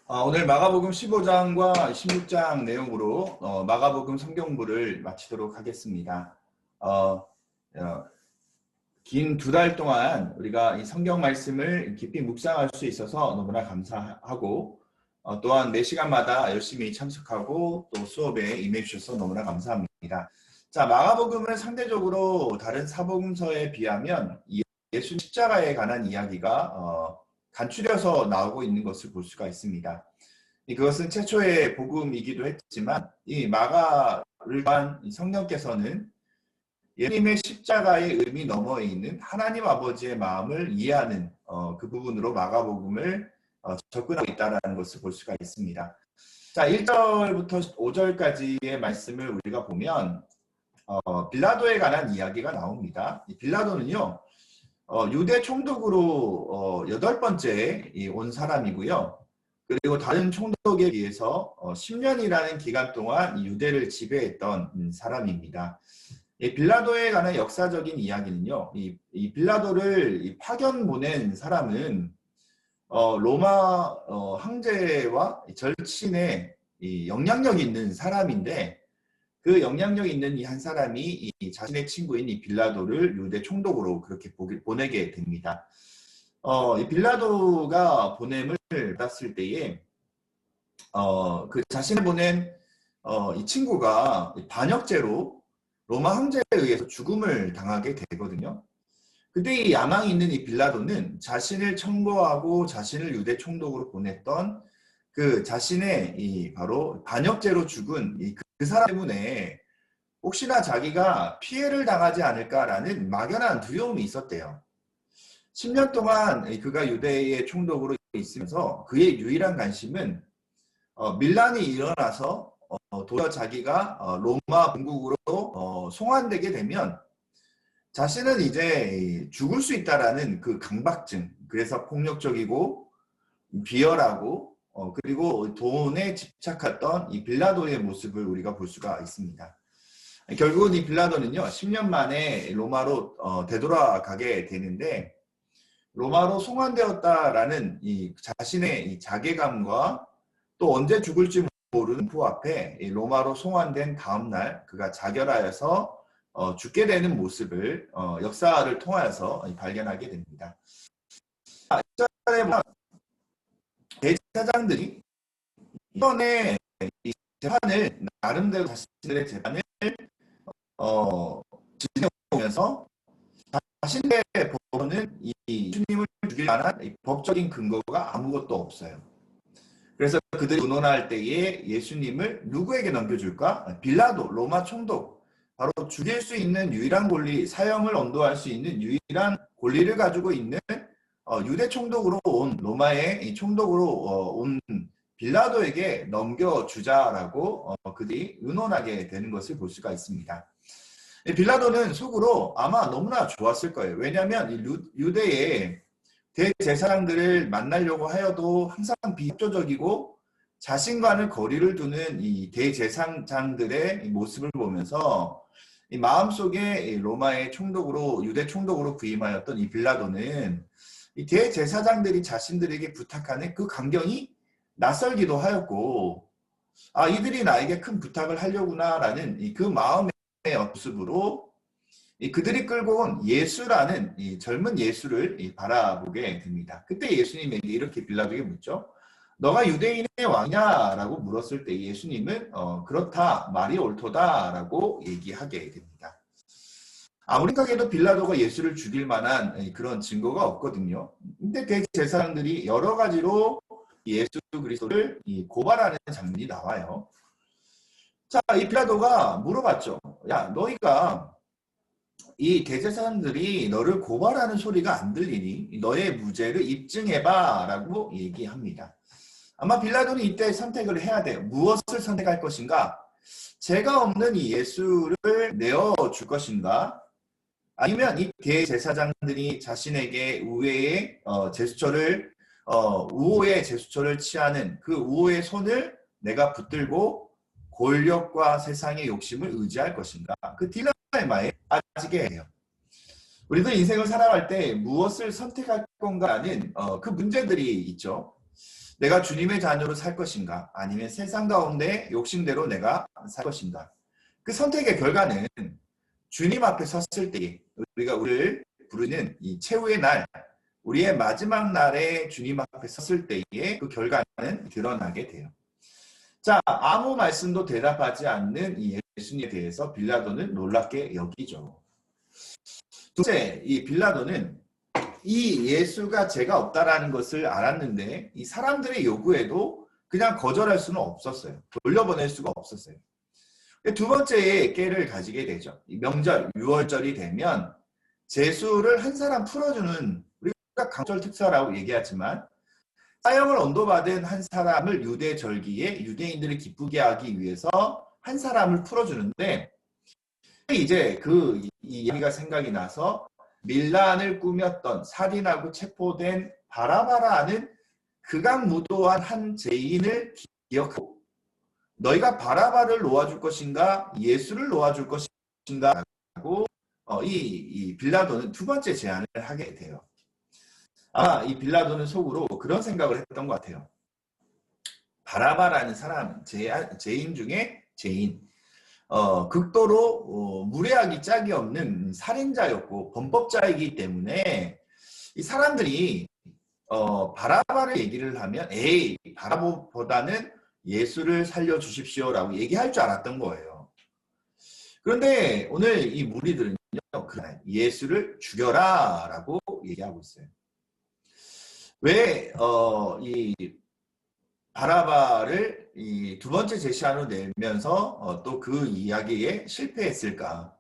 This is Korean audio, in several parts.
오늘 마가복음 15장과 16장 내용으로 마가복음 성경부를 마치도록 하겠습니다. 긴 2달 동안 우리가 이 성경 말씀을 깊이 묵상할 수 있어서 너무나 감사하고 또한 매 시간마다 열심히 참석하고 또 수업에 임해 주셔서 너무나 감사합니다. 자, 마가복음은 상대적으로 다른 사복음서에 비하면 예수 십자가에 관한 이야기가 간추려서 나오고 있는 것을 볼 수가 있습니다. 그것은 최초의 복음이기도 했지만 이 마가를 한 성령께서는 예수님의 십자가의 의미 너머에 있는 하나님 아버지의 마음을 이해하는 그 부분으로 마가복음을 접근하고 있다는 것을 볼 수가 있습니다. 자, 1절부터 5절까지의 말씀을 우리가 보면 빌라도에 관한 이야기가 나옵니다. 이 빌라도는요, 유대 총독으로 8번째 온 사람이고요. 그리고 다른 총독에 비해서 10년이라는 기간 동안 유대를 지배했던 사람입니다. 빌라도에 관한 역사적인 이야기는요. 이 빌라도를 파견 보낸 사람은 로마 황제와 절친의 영향력 있는 사람인데 그 영향력 있는 이 한 사람이 이 자신의 친구인 이 빌라도를 유대 총독으로 그렇게 보내게 됩니다. 이 빌라도가 보냄을 받았을 때에 그 자신을 보낸 이 친구가 반역죄로 로마 황제에 의해서 죽음을 당하게 되거든요. 근데 이 야망이 있는 이 빌라도는 자신을 청구하고 자신을 유대 총독으로 보냈던 그 자신의 이 바로 반역죄로 죽은 그 사람 때문에 혹시나 자기가 피해를 당하지 않을까라는 막연한 두려움이 있었대요. 10년 동안 그가 유대의 총독으로 있으면서 그의 유일한 관심은 밀란이 일어나서 도리어 자기가 로마 본국으로 송환되게 되면 자신은 이제 죽을 수 있다라는 그 강박증, 그래서 폭력적이고 비열하고 그리고 돈에 집착했던 이 빌라도의 모습을 우리가 볼 수가 있습니다. 결국은 이 빌라도는요, 10년 만에 로마로 되돌아가게 되는데 로마로 송환되었다라는 이 자신의 이 자괴감과 또 언제 죽을지 모르는 공포 앞에 로마로 송환된 다음 날 그가 자결하여서 죽게 되는 모습을 역사를 통하여서 발견하게 됩니다. 대제사장들이 이번에 이 재판을 나름대로 자신들의 재판을 진행하면서 자신의 법원은 이 예수님을 죽일 만한 법적인 근거가 아무것도 없어요. 그래서 그들이 의논할 때에 예수님을 누구에게 넘겨줄까? 빌라도, 로마 총독. 바로 죽일 수 있는 유일한 권리, 사형을 언도할 수 있는 유일한 권리를 가지고 있는 유대 총독으로 온 로마의 총독으로 온 빌라도에게 넘겨주자라고 그들이 의논하게 되는 것을 볼 수가 있습니다. 빌라도는 속으로 아마 너무나 좋았을 거예요. 왜냐하면 유대의 대제사장들을 만나려고 하여도 항상 비협조적이고 자신과는 거리를 두는 이 대제사장들의 모습을 보면서 이 마음속에 로마의 총독으로 유대 총독으로 부임하였던 이 빌라도는 이 대제사장들이 자신들에게 부탁하는 그 강경이 낯설기도 하였고 이들이 나에게 큰 부탁을 하려구나라는 그 마음의 모습으로 그들이 끌고 온 예수라는 이 젊은 예수를 바라보게 됩니다. 그때 예수님에게 이렇게 빌라도에게 묻죠. 너가 유대인의 왕이냐라고 물었을 때 예수님은 그렇다 말이 옳도다라고 얘기하게 됩니다. 아무리 생각해도 빌라도가 예수를 죽일 만한 그런 증거가 없거든요. 근데 대제사장들이 여러 가지로 예수 그리스도를 고발하는 장면이 나와요. 자, 이 빌라도가 물어봤죠. 야, 너희가 이 대제사장들이 너를 고발하는 소리가 안 들리니 너의 무죄를 입증해봐 라고 얘기합니다. 아마 빌라도는 이때 선택을 해야 돼요. 무엇을 선택할 것인가? 죄가 없는 이 예수를 내어줄 것인가? 아니면 이 대제사장들이 자신에게 우애의 제스처를 우호의 제스처를 취하는 그 우호의 손을 내가 붙들고 권력과 세상의 욕심을 의지할 것인가? 그 딜레마에 빠지게 해요. 우리도 인생을 살아갈 때 무엇을 선택할 건가라는 그 문제들이 있죠. 내가 주님의 자녀로 살 것인가? 아니면 세상 가운데 욕심대로 내가 살 것인가? 그 선택의 결과는 주님 앞에 섰을 때 우리가 우리를 부르는 이 최후의 날, 우리의 마지막 날에 주님 앞에 섰을 때의 그 결과는 드러나게 돼요. 자, 아무 말씀도 대답하지 않는 이 예수님에 대해서 빌라도는 놀랍게 여기죠. 둘째, 이 빌라도는 이 예수가 죄가 없다라는 것을 알았는데 이 사람들의 요구에도 그냥 거절할 수는 없었어요. 돌려보낼 수가 없었어요. 두 번째의 깨를 가지게 되죠. 명절, 6월절이 되면 제수를 한 사람 풀어주는, 우리가 강절 특사라고 얘기하지만 사형을 언도받은 한 사람을 유대 절기에 유대인들을 기쁘게 하기 위해서 한 사람을 풀어주는데, 이제 이 이야기가 생각이 나서 밀란을 꾸몄던, 살인하고 체포된 바라바라는 극악무도한 한 죄인을 기억하고, 너희가 바라바를 놓아줄 것인가 예수를 놓아줄 것인가 라고 이 빌라도는 두 번째 제안을 하게 돼요. 아마 이 빌라도는 속으로 그런 생각을 했던 것 같아요. 바라바라는 사람, 죄인 중에 죄인, 극도로 무례하기 짝이 없는 살인자였고 범법자이기 때문에 이 사람들이 바라바를 얘기를 하면 에이, 바라보다는 예수를 살려주십시오라고 얘기할 줄 알았던 거예요. 그런데 오늘 이 무리들은요, 예수를 죽여라 라고 얘기하고 있어요. 왜 이 바라바를 이 두 번째 제시안으로 내면서 또 그 이야기에 실패했을까?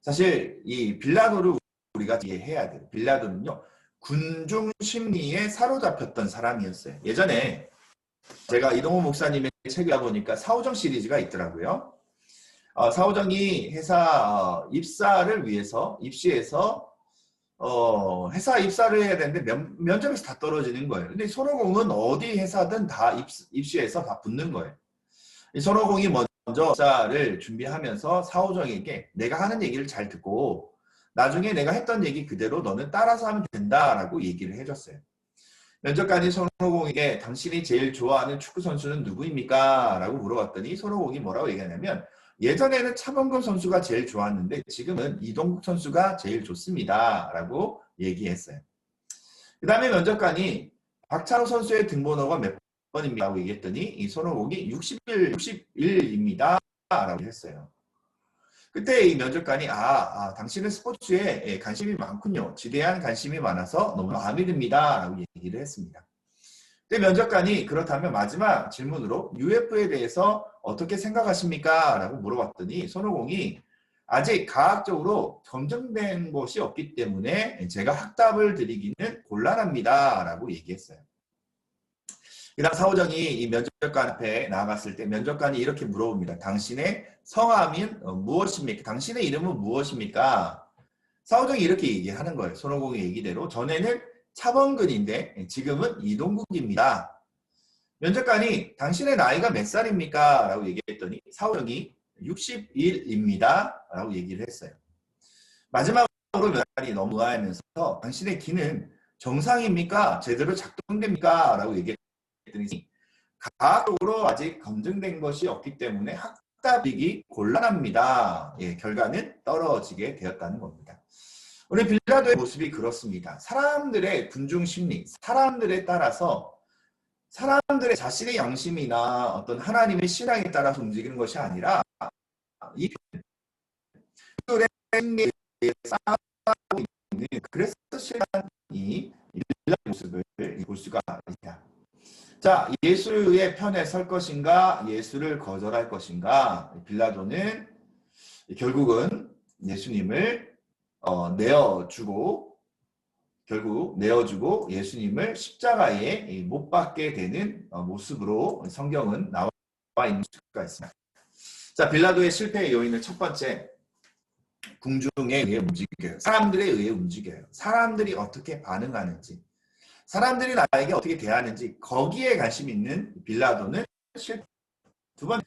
사실 이 빌라도를 우리가 이해해야 돼요. 빌라도는요, 군중 심리에 사로잡혔던 사람이었어요. 예전에 제가 이동호 목사님의 책을 보니까 사오정 시리즈가 있더라고요. 사오정이 회사 입사를 위해서 입시에서 회사 입사를 해야 되는데 면접에서 다 떨어지는 거예요. 근데 손오공은 어디 회사든 다 입시에서 다 붙는 거예요. 손오공이 먼저 입사를 준비하면서 사오정에게 내가 하는 얘기를 잘 듣고 나중에 내가 했던 얘기 그대로 너는 따라서 하면 된다라고 얘기를 해줬어요. 면접관이 손오공에게 당신이 제일 좋아하는 축구선수는 누구입니까? 라고 물어봤더니 손오공이 뭐라고 얘기하냐면 예전에는 차범근 선수가 제일 좋았는데 지금은 이동국 선수가 제일 좋습니다. 라고 얘기했어요. 그 다음에 면접관이 박찬호 선수의 등번호가 몇 번입니다. 라고 얘기했더니 이 손오공이 61입니다. 라고 했어요. 그때 이 면접관이 당신은 스포츠에 관심이 많군요. 지대한 관심이 많아서 너무 마음에 듭니다. 라고 얘기를 했습니다. 그때 면접관이 그렇다면 마지막 질문으로 UFO에 대해서 어떻게 생각하십니까? 라고 물어봤더니 손오공이 아직 과학적으로 검증된 것이 없기 때문에 제가 확답을 드리기는 곤란합니다. 라고 얘기했어요. 그 다음 사오정이 이 면접관 앞에 나아갔을 때 면접관이 이렇게 물어봅니다. 당신의 성함인 무엇입니까? 당신의 이름은 무엇입니까? 사오정이 이렇게 얘기하는 거예요. 손오공의 얘기대로 전에는 차범근인데 지금은 이동국입니다. 면접관이 당신의 나이가 몇 살입니까? 라고 얘기했더니 사오정이 61입니다. 라고 얘기를 했어요. 마지막으로 면접관이 너무 의아하면서 당신의 귀는 정상입니까? 제대로 작동됩니까? 라고 얘기했더니 과학적으로 아직 검증된 것이 없기 때문에 확답이기 곤란합니다. 결과는 떨어지게 되었다는 겁니다. 오늘 빌라도의 모습이 그렇습니다. 사람들의 군중 심리, 사람들에 따라서 사람들의 자신의 양심이나 어떤 하나님의 신앙에 따라서 움직이는 것이 아니라 이 빌라도의 심리에 싸우고 있는 그래서 신앙이 빌라도의 모습을 볼 수가 있다. 자, 예수의 편에 설 것인가, 예수를 거절할 것인가. 빌라도는 결국은 예수님을 결국 내어주고 예수님을 십자가에 못 박게 되는 모습으로 성경은 나와 있는 수가 있습니다. 자, 빌라도의 실패의 요인은 첫 번째, 궁중에 의해 움직여요. 사람들에 의해 움직여요. 사람들이 어떻게 반응하는지, 사람들이 나에게 어떻게 대하는지 거기에 관심 있는 빌라도는 실패. 두 번째,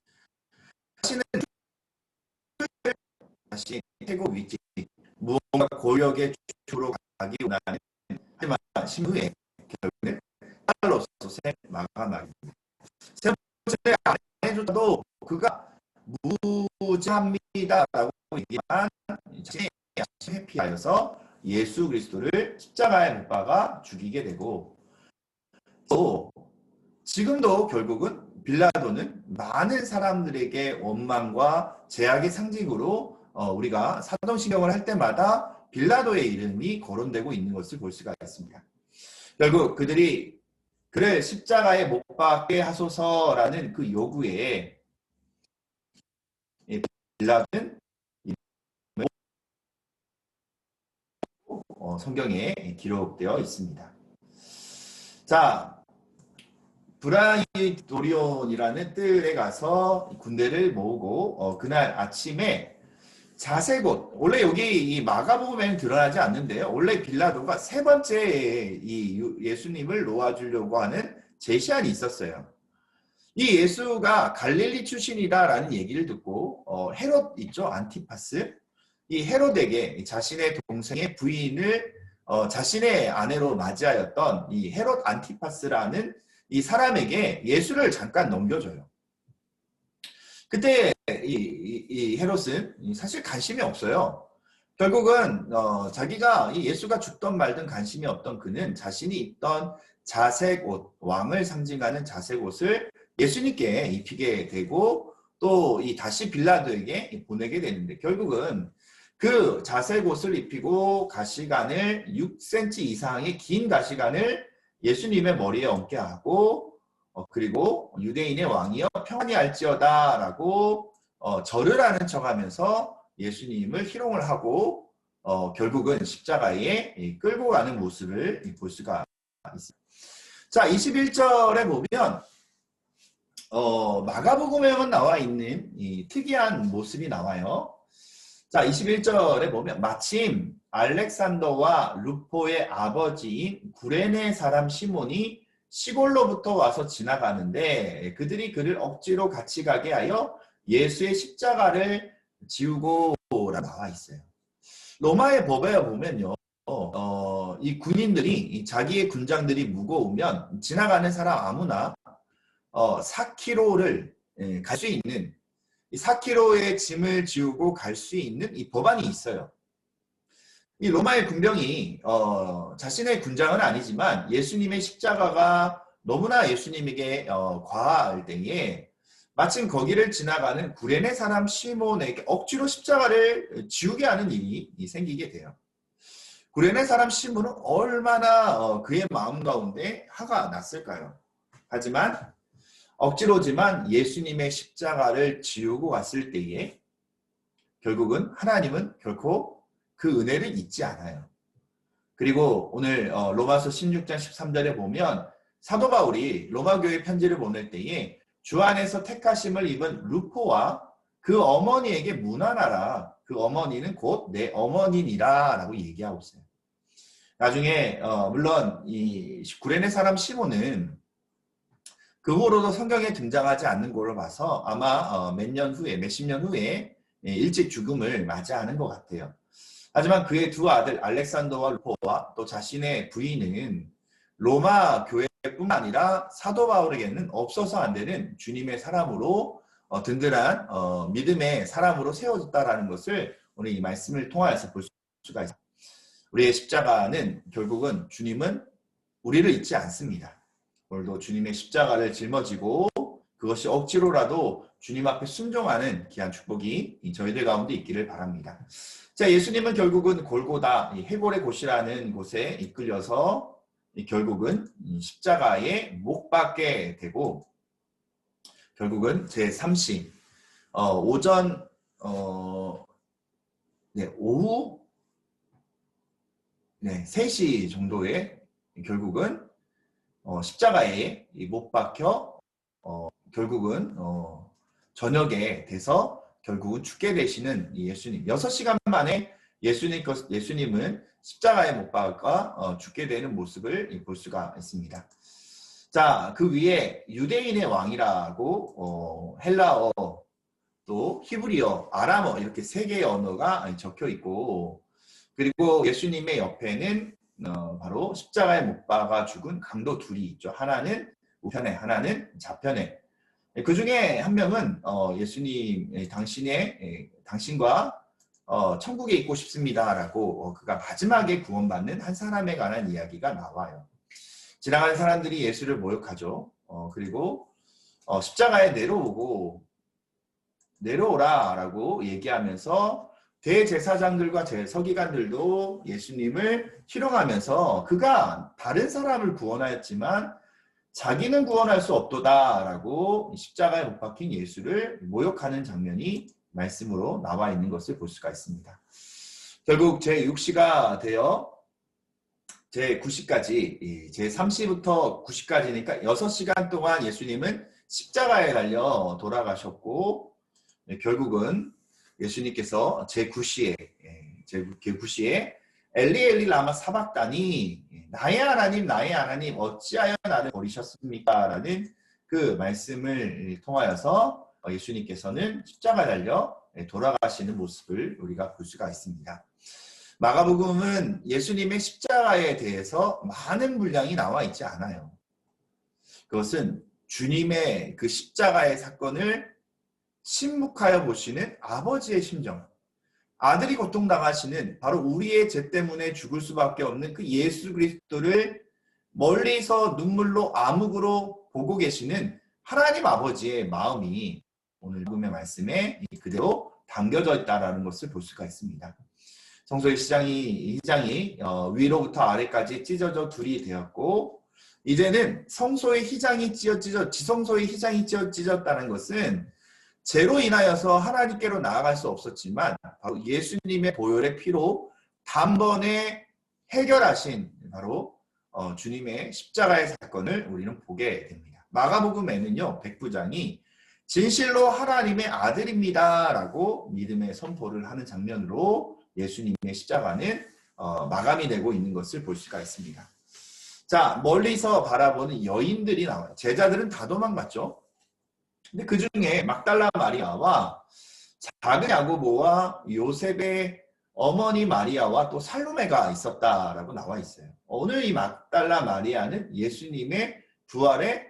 다시 태국 위기, 무언가 권력의 주로 가기 원하는 하지만 신후에 결국은 딸로서 마감하겠습니다. 세 번째, 안해조차도 그가 무지합니다라고 얘기한 자신의 회피하여서 예수 그리스도를 십자가에 못 박아 죽이게 되고, 또 지금도 결국은 빌라도는 많은 사람들에게 원망과 제약의 상징으로 우리가 사도신경을 할 때마다 빌라도의 이름이 거론되고 있는 것을 볼 수가 있습니다. 결국 그들이 그를 십자가에 못 박게 하소서라는 그 요구에 빌라도는 성경에 기록되어 있습니다. 자, 브라이도리온이라는 뜰에 가서 군대를 모으고 그날 아침에 자세곳, 원래 여기 이 마가복음에는 드러나지 않는데요. 원래 빌라도가 세 번째 이 예수님을 놓아주려고 하는 제시안이 있었어요. 이 예수가 갈릴리 출신이다라는 얘기를 듣고 헤롯 있죠, 안티파스. 이 헤롯에게 자신의 동생의 부인을 자신의 아내로 맞이하였던 이 헤롯 안티파스라는 이 사람에게 예수를 잠깐 넘겨줘요. 그때 이 헤롯은 사실 관심이 없어요. 결국은 자기가 이 예수가 죽던 말든 관심이 없던 그는 자신이 입던 자색 옷, 왕을 상징하는 자색 옷을 예수님께 입히게 되고 또 이 다시 빌라도에게 보내게 되는데, 결국은 그 자색 옷을 입히고 가시관을 6cm 이상의 긴 가시관을 예수님의 머리에 얹게 하고 그리고 유대인의 왕이여 평안히 알지어다 라고 절을 하는 척하면서 예수님을 희롱을 하고 결국은 십자가에 끌고 가는 모습을 볼 수가 있습니다. 자, 21절에 보면 마가복음에만 나와 있는 이 특이한 모습이 나와요. 자, 21절에 보면 마침 알렉산더와 루포의 아버지인 구레네 사람 시몬이 시골로부터 와서 지나가는데 그들이 그를 억지로 같이 가게 하여 예수의 십자가를 지우고라 나와 있어요. 로마의 법에 보면요, 이 군인들이 자기의 군장들이 무거우면 지나가는 사람 아무나 4km를 갈 수 있는, 4km의 짐을 지우고 갈 수 있는 이 법안이 있어요. 이 로마의 군병이 자신의 군장은 아니지만 예수님의 십자가가 너무나 예수님에게 과할 때에 마침 거기를 지나가는 구레네 사람 시몬에게 억지로 십자가를 지우게 하는 일이 생기게 돼요. 구레네 사람 시몬은 얼마나 그의 마음 가운데 화가 났을까요? 하지만 억지로지만 예수님의 십자가를 지우고 갔을 때에 결국은 하나님은 결코 그 은혜를 잊지 않아요. 그리고 오늘 로마서 16장 13절에 보면 사도 바울이 로마 교회 편지를 보낼 때에 주 안에서 택하심을 입은 루포와 그 어머니에게 문안하라. 그 어머니는 곧 내 어머니니라 라고 얘기하고 있어요. 나중에 물론 이 구레네 사람 시몬은 그 후로도 성경에 등장하지 않는 걸로 봐서 아마 몇십 년 후에 일찍 죽음을 맞이하는 것 같아요. 하지만 그의 두 아들 알렉산더와 루포와 또 자신의 부인은 로마 교회뿐만 아니라 사도 바울에게는 없어서 안 되는 주님의 사람으로 든든한 믿음의 사람으로 세워졌다라는 것을 오늘 이 말씀을 통하여서 볼 수가 있습니다. 우리의 십자가는 결국은 주님은 우리를 잊지 않습니다. 오늘도 주님의 십자가를 짊어지고 그것이 억지로라도 주님 앞에 순종하는 귀한 축복이 저희들 가운데 있기를 바랍니다. 자, 예수님은 결국은 골고다 해골의 곳이라는 곳에 이끌려서 결국은 십자가에 못 박게 되고 결국은 제3시 오전 오후 3시 정도에 결국은 십자가에 못 박혀 결국은 저녁에 돼서 결국은 죽게 되시는 예수님. 6시간 만에 예수님은 십자가에 못 박아 죽게 되는 모습을 볼 수가 있습니다. 자, 그 위에 유대인의 왕이라고 헬라어, 또 히브리어, 아람어 이렇게 3개의 언어가 적혀 있고 그리고 예수님의 옆에는 바로 십자가에 못 박아 죽은 강도 둘이 있죠. 하나는 우편에, 하나는 좌편에. 그 중에 한 명은 예수님 당신과 천국에 있고 싶습니다라고 그가 마지막에 구원받는 한 사람에 관한 이야기가 나와요. 지나가는 사람들이 예수를 모욕하죠. 그리고 십자가에 내려오라라고 얘기하면서 대제사장들과 서기관들도 예수님을 희롱하면서 그가 다른 사람을 구원하였지만 자기는 구원할 수 없도다라고 십자가에 못 박힌 예수를 모욕하는 장면이 말씀으로 나와 있는 것을 볼 수가 있습니다. 결국 제6시가 되어 제9시까지, 제3시부터 9시까지니까 6시간 동안 예수님은 십자가에 달려 돌아가셨고, 결국은 예수님께서 제9시에 엘리 엘리 라마 사박다니, 나의 하나님 어찌하여 나를 버리셨습니까? 라는 그 말씀을 통하여서 예수님께서는 십자가에 달려 돌아가시는 모습을 우리가 볼 수가 있습니다. 마가복음은 예수님의 십자가에 대해서 많은 분량이 나와 있지 않아요. 그것은 주님의 그 십자가의 사건을 침묵하여 보시는 아버지의 심정, 아들이 고통당하시는 바로 우리의 죄 때문에 죽을 수밖에 없는 그 예수 그리스도를 멀리서 눈물로 암흑으로 보고 계시는 하나님 아버지의 마음이 오늘 복음의 말씀에 그대로 담겨져 있다는 것을 볼 수가 있습니다. 성소의 휘장이 위로부터 아래까지 찢어져 둘이 되었고, 이제는 성소의 휘장이 지성소의 휘장이 찢어졌다는 것은 죄로 인하여서 하나님께로 나아갈 수 없었지만 바로 예수님의 보혈의 피로 단번에 해결하신 바로 주님의 십자가의 사건을 우리는 보게 됩니다. 마가복음에는요, 백부장이 진실로 하나님의 아들입니다 라고 믿음의 선포를 하는 장면으로 예수님의 십자가는 마감이 되고 있는 것을 볼 수가 있습니다. 자, 멀리서 바라보는 여인들이 나와요. 제자들은 다 도망갔죠. 근데 그 중에 막달라 마리아와 작은 야고보와 요셉의 어머니 마리아와 또 살로메가 있었다라고 나와 있어요. 오늘 이 막달라 마리아는 예수님의 부활의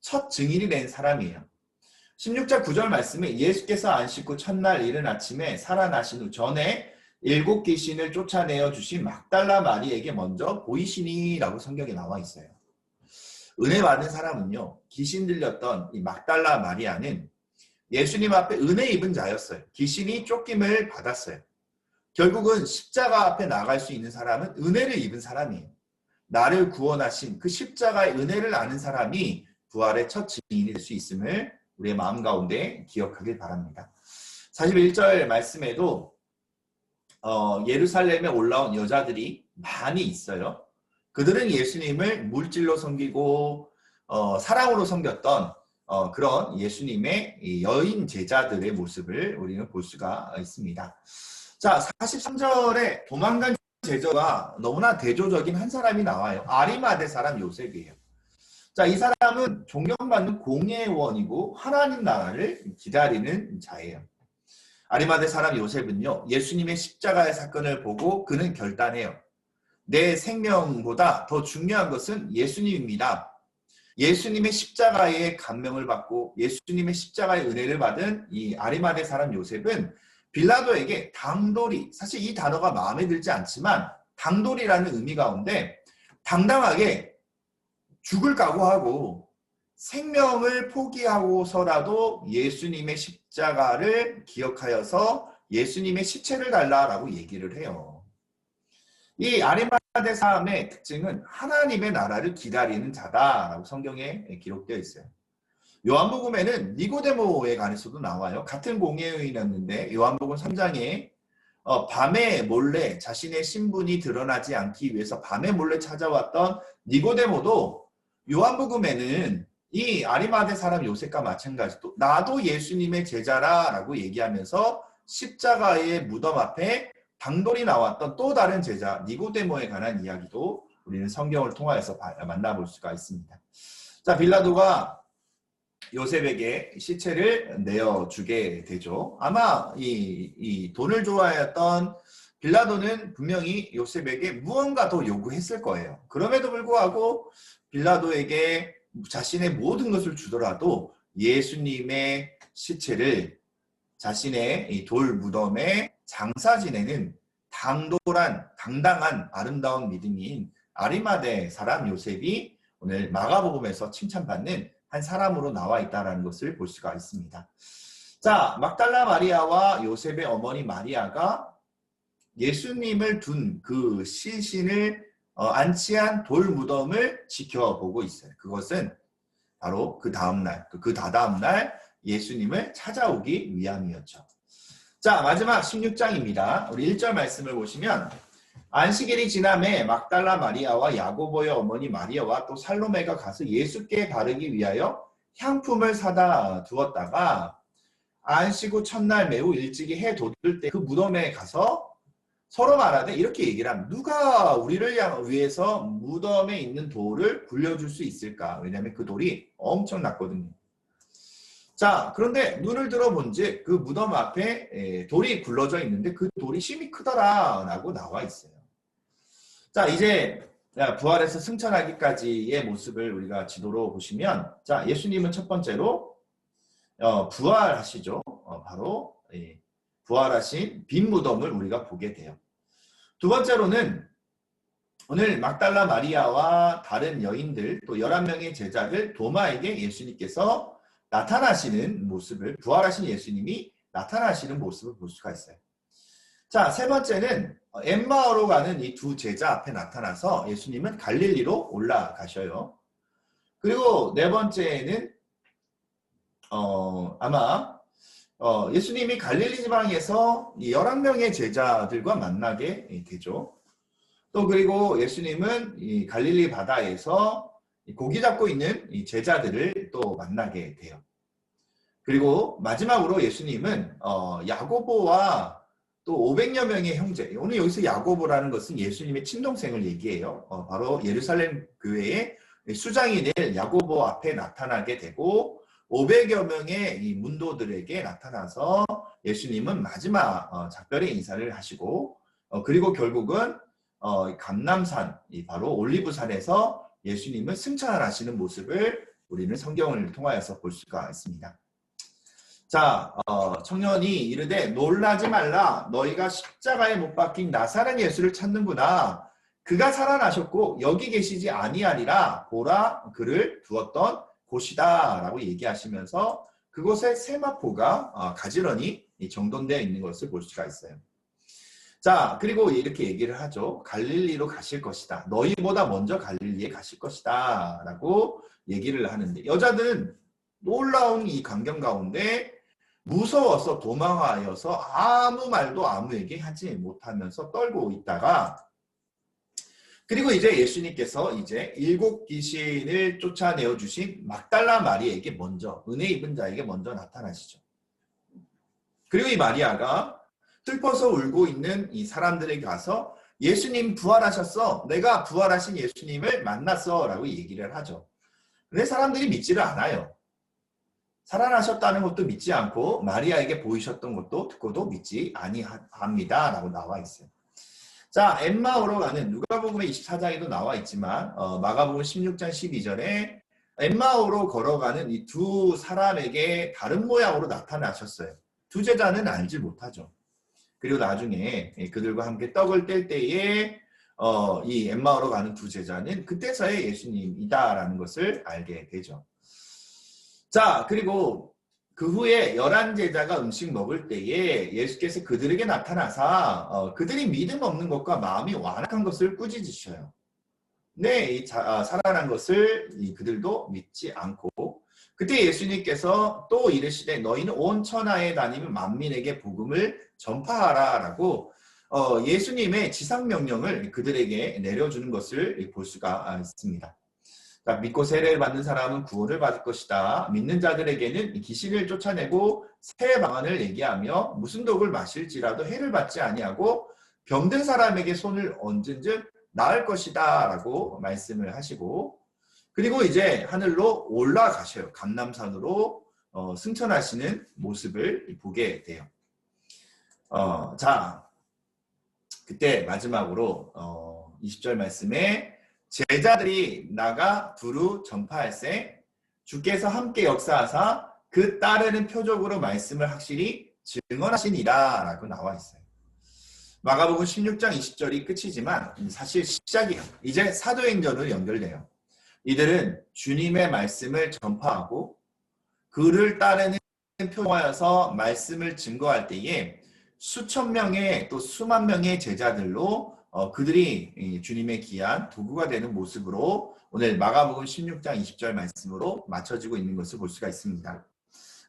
첫 증인이 된 사람이에요. 16절 9절 말씀에 예수께서 안식구 첫날 이른 아침에 살아나신 후 전에 7 귀신을 쫓아내어 주신 막달라 마리에게 먼저 보이시니라고 성경에 나와 있어요. 은혜 받은 사람은요, 귀신 들렸던 이 막달라 마리아는 예수님 앞에 은혜 입은 자였어요. 귀신이 쫓김을 받았어요. 결국은 십자가 앞에 나갈 수 있는 사람은 은혜를 입은 사람이에요. 나를 구원하신 그 십자가의 은혜를 아는 사람이 부활의 첫 증인이 될 수 있음을 우리의 마음 가운데 기억하길 바랍니다. 41절 말씀에도 예루살렘에 올라온 여자들이 많이 있어요. 그들은 예수님을 물질로 섬기고 사랑으로 섬겼던 그런 예수님의 여인 제자들의 모습을 우리는 볼 수가 있습니다. 자, 43절에 도망간 제자가 너무나 대조적인 한 사람이 나와요. 아리마대 사람 요셉이에요. 자, 이 사람은 존경받는 공예원이고 하나님 나라를 기다리는 자예요. 아리마대 사람 요셉은요, 예수님의 십자가의 사건을 보고 그는 결단해요. 내 생명보다 더 중요한 것은 예수님입니다. 예수님의 십자가의 감명을 받고 예수님의 십자가의 은혜를 받은 이 아리마대 사람 요셉은 빌라도에게 당돌이, 사실 이 단어가 마음에 들지 않지만 당돌이라는 의미 가운데 당당하게 죽을 각오하고 생명을 포기하고서라도 예수님의 십자가를 기억하여서 예수님의 시체를 달라라고 얘기를 해요. 이 아리마대 사람의 특징은 하나님의 나라를 기다리는 자다라고 성경에 기록되어 있어요. 요한복음에는 니고데모에 관해서도 나와요. 같은 공예인이었는데 요한복음 3장에 밤에 몰래 자신의 신분이 드러나지 않기 위해서 밤에 몰래 찾아왔던 니고데모도 요한복음에는 이 아리마대 사람 요셉과 마찬가지로 나도 예수님의 제자라라고 얘기하면서 십자가의 무덤 앞에 당돌이 나왔던 또 다른 제자 니고데모에 관한 이야기도 우리는 성경을 통하여서 만나볼 수가 있습니다. 자, 빌라도가 요셉에게 시체를 내어주게 되죠. 아마 이 돈을 좋아했던 빌라도는 분명히 요셉에게 무언가 더 요구했을 거예요. 그럼에도 불구하고 빌라도에게 자신의 모든 것을 주더라도 예수님의 시체를 자신의 이 돌 무덤에 장사 지내는 당당한 아름다운 믿음인 아리마대 사람 요셉이 오늘 마가복음에서 칭찬받는 한 사람으로 나와 있다는 것을 볼 수가 있습니다. 자, 막달라 마리아와 요셉의 어머니 마리아가 예수님을 둔 그 시신을 안치한 돌 무덤을 지켜보고 있어요. 그것은 바로 그 다음날, 그 다다음날 예수님을 찾아오기 위함이었죠. 자, 마지막 16장입니다. 우리 1절 말씀을 보시면 안식일이 지남에 막달라 마리아와 야고보의 어머니 마리아와 또 살로메가 가서 예수께 바르기 위하여 향품을 사다 두었다가 안식 후 첫날 매우 일찍이 해 돋을 때 그 무덤에 가서 서로 말하되 이렇게 얘기를 합니다. 누가 우리를 위해서 무덤에 있는 돌을 굴려줄 수 있을까? 왜냐하면 그 돌이 엄청났거든요. 자, 그런데 눈을 들어본즉 그 무덤 앞에 돌이 굴러져 있는데 그 돌이 심히 크더라 라고 나와 있어요. 자, 이제 부활해서 승천하기까지의 모습을 우리가 지도로 보시면, 자, 예수님은 첫 번째로 부활하시죠. 바로 부활하신 빈 무덤을 우리가 보게 돼요. 두 번째로는 오늘 막달라 마리아와 다른 여인들 또 11명의 제자들 도마에게 예수님께서 나타나시는 모습을, 부활하신 예수님이 나타나시는 모습을 볼 수가 있어요. 자, 세 번째는 엠마오로 가는 이 두 제자 앞에 나타나서 예수님은 갈릴리로 올라가셔요. 그리고 네 번째는 아마 예수님이 갈릴리 지방에서 11명의 제자들과 만나게 되죠. 또 그리고 예수님은 이 갈릴리 바다에서 고기 잡고 있는 이 제자들을 또 만나게 돼요. 그리고 마지막으로 예수님은 야고보와 또 500여 명의 형제, 오늘 여기서 야고보라는 것은 예수님의 친동생을 얘기해요. 바로 예루살렘 교회의 수장이 될 야고보 앞에 나타나게 되고 500여 명의 이 문도들에게 나타나서 예수님은 마지막 작별의 인사를 하시고 그리고 결국은 감람산, 바로 올리브산에서 예수님은 승천을 하시는 모습을 우리는 성경을 통하여서 볼 수가 있습니다. 자, 청년이 이르되 놀라지 말라. 너희가 십자가에 못 박힌 나사렛 예수를 찾는구나. 그가 살아나셨고 여기 계시지 아니하리라. 보라, 그를 두었던 곳이다 라고 얘기하시면서 그곳에 세마포가 가지런히 정돈되어 있는 것을 볼 수가 있어요. 자, 그리고 이렇게 얘기를 하죠. 갈릴리로 가실 것이다. 너희보다 먼저 갈릴리에 가실 것이다 라고 얘기를 하는데, 여자들은 놀라운 이 광경 가운데 무서워서 도망하여서 아무 말도 아무에게 하지 못하면서 떨고 있다가, 그리고 이제 예수님께서 이제 7 귀신을 쫓아내어 주신 막달라 마리아에게 먼저, 은혜 입은 자에게 먼저 나타나시죠. 그리고 이 마리아가 슬퍼서 울고 있는 이 사람들에게 가서 예수님 부활하셨어. 내가 부활하신 예수님을 만났어 라고 얘기를 하죠. 근데 사람들이 믿지를 않아요. 살아나셨다는 것도 믿지 않고 마리아에게 보이셨던 것도 듣고도 믿지 아니합니다 라고 나와 있어요. 자, 엠마오로 가는 누가복음의 24장에도 나와 있지만 마가복음 16장 12절에 엠마오로 걸어가는 이 두 사람에게 다른 모양으로 나타나셨어요. 두 제자는 알지 못하죠. 그리고 나중에 그들과 함께 떡을 뗄 때에 이 엠마오로 가는 두 제자는 그때서야 예수님이다라는 것을 알게 되죠. 자, 그리고 그 후에 11제자가 음식 먹을 때에 예수께서 그들에게 나타나사 그들이 믿음 없는 것과 마음이 완악한 것을 꾸짖으셔요. 네, 살아난 것을 그들도 믿지 않고, 그때 예수님께서 또 이르시되 너희는 온 천하에 다니며 만민에게 복음을 전파하라 라고 예수님의 지상명령을 그들에게 내려주는 것을 볼 수가 있습니다. 자, 믿고 세례를 받는 사람은 구원을 받을 것이다. 믿는 자들에게는 귀신을 쫓아내고 새 방언을 얘기하며 무슨 독을 마실지라도 해를 받지 아니하고 병든 사람에게 손을 얹은즉 나을 것이다 라고 말씀을 하시고, 그리고 이제 하늘로 올라가셔요. 감람산으로 승천하시는 모습을 보게 돼요. 자, 그때 마지막으로 20절 말씀에 제자들이 나가 두루 전파할세 주께서 함께 역사하사 그 따르는 표적으로 말씀을 확실히 증언하시니라 라고 나와 있어요. 마가복음 16장 20절이 끝이지만 사실 시작이에요. 이제 사도행전으로 연결돼요. 이들은 주님의 말씀을 전파하고 그를 따르는 표하여서 말씀을 증거할 때에 수천 명의 또 수만 명의 제자들로 그들이 주님의 귀한 도구가 되는 모습으로 오늘 마가복음 16장 20절 말씀으로 맞춰지고 있는 것을 볼 수가 있습니다.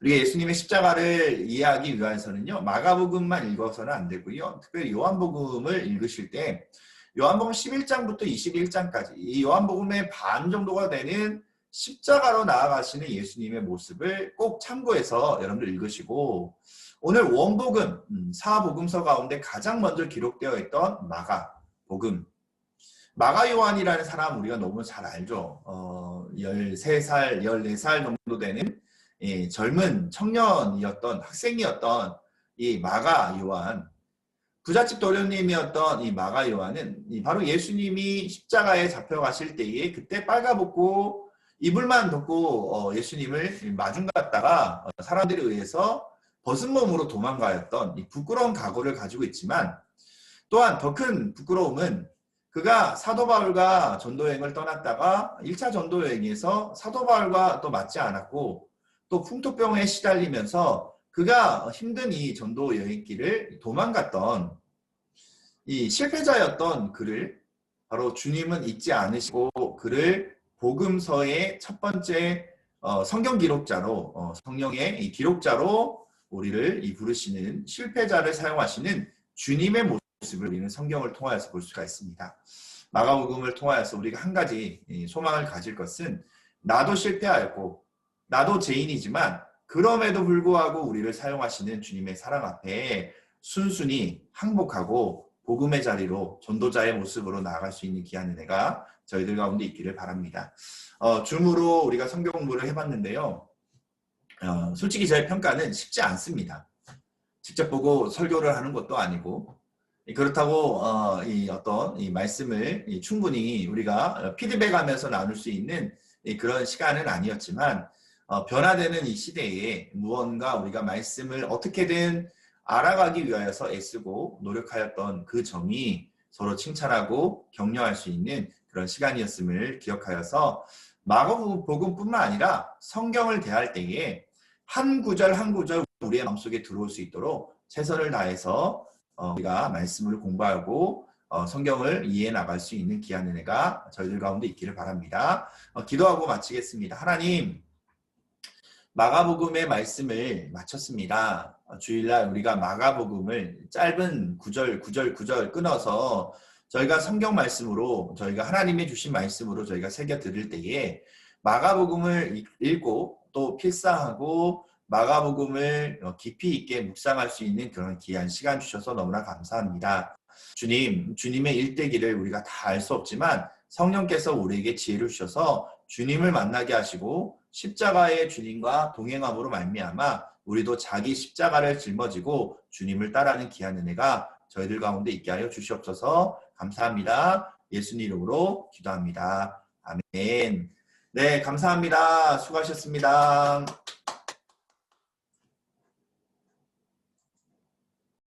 우리가 예수님의 십자가를 이해하기 위해서는요, 마가복음만 읽어서는 안 되고요. 특별히 요한복음을 읽으실 때 요한복음 11장부터 21장까지 이 요한복음의 반 정도가 되는 십자가로 나아가시는 예수님의 모습을 꼭 참고해서 여러분들 읽으시고 오늘 원복음, 사복음서 가운데 가장 먼저 기록되어 있던 마가복음. 마가 요한이라는 사람 우리가 너무 잘 알죠. 13살, 14살 정도 되는 젊은 청년이었던 학생이었던 이 마가 요한, 부잣집 도련님이었던 이 마가 요한은 바로 예수님이 십자가에 잡혀가실 때에 그때 빨가벗고 이불만 덮고 예수님을 마중 갔다가 사람들에 의해서 벗은 몸으로 도망가였던 이 부끄러운 각오를 가지고 있지만 또한 더 큰 부끄러움은 그가 사도 바울과 전도여행을 떠났다가 1차 전도여행에서 사도 바울과 또 맞지 않았고 또 풍토병에 시달리면서 그가 힘든 이 전도 여행길을 도망갔던 이 실패자였던 그를 바로 주님은 잊지 않으시고 그를 복음서의 첫 번째 성경 기록자로 성령의 이 기록자로 우리를 부르시는 실패자를 사용하시는 주님의 모습을 우리는 성경을 통하여서 볼 수가 있습니다. 마가복음을 통하여서 우리가 한 가지 소망을 가질 것은 나도 실패하였고 나도 죄인이지만 그럼에도 불구하고 우리를 사용하시는 주님의 사랑 앞에 순순히 항복하고 복음의 자리로 전도자의 모습으로 나아갈 수 있는 귀한 은혜가 저희들 가운데 있기를 바랍니다. 줌으로 우리가 성경 공부를 해봤는데요. 솔직히 저의 평가는 쉽지 않습니다. 직접 보고 설교를 하는 것도 아니고 그렇다고 이 말씀을 충분히 우리가 피드백하면서 나눌 수 있는 그런 시간은 아니었지만 변화되는 이 시대에 무언가 우리가 말씀을 어떻게든 알아가기 위하여서 애쓰고 노력하였던 그 점이 서로 칭찬하고 격려할 수 있는 그런 시간이었음을 기억하여서 마가복음뿐만 아니라 성경을 대할 때에 한 구절 한 구절 우리의 마음속에 들어올 수 있도록 최선을 다해서 우리가 말씀을 공부하고 성경을 이해해 나갈 수 있는 귀한 은혜가 저희들 가운데 있기를 바랍니다. 기도하고 마치겠습니다. 하나님, 마가복음의 말씀을 마쳤습니다. 주일날 우리가 마가복음을 짧은 구절 끊어서 저희가 성경 말씀으로 저희가 하나님이 주신 말씀으로 저희가 새겨 들을 때에 마가복음을 읽고 또 필사하고 마가복음을 깊이 있게 묵상할 수 있는 그런 귀한 시간 주셔서 너무나 감사합니다. 주님, 주님의 일대기를 우리가 다 알 수 없지만 성령께서 우리에게 지혜를 주셔서 주님을 만나게 하시고 십자가의 주님과 동행함으로 말미암아 우리도 자기 십자가를 짊어지고 주님을 따라하는 귀한 은혜가 저희들 가운데 있게 하여 주시옵소서. 감사합니다. 예수님 이름으로 기도합니다. 아멘. 네, 감사합니다. 수고하셨습니다.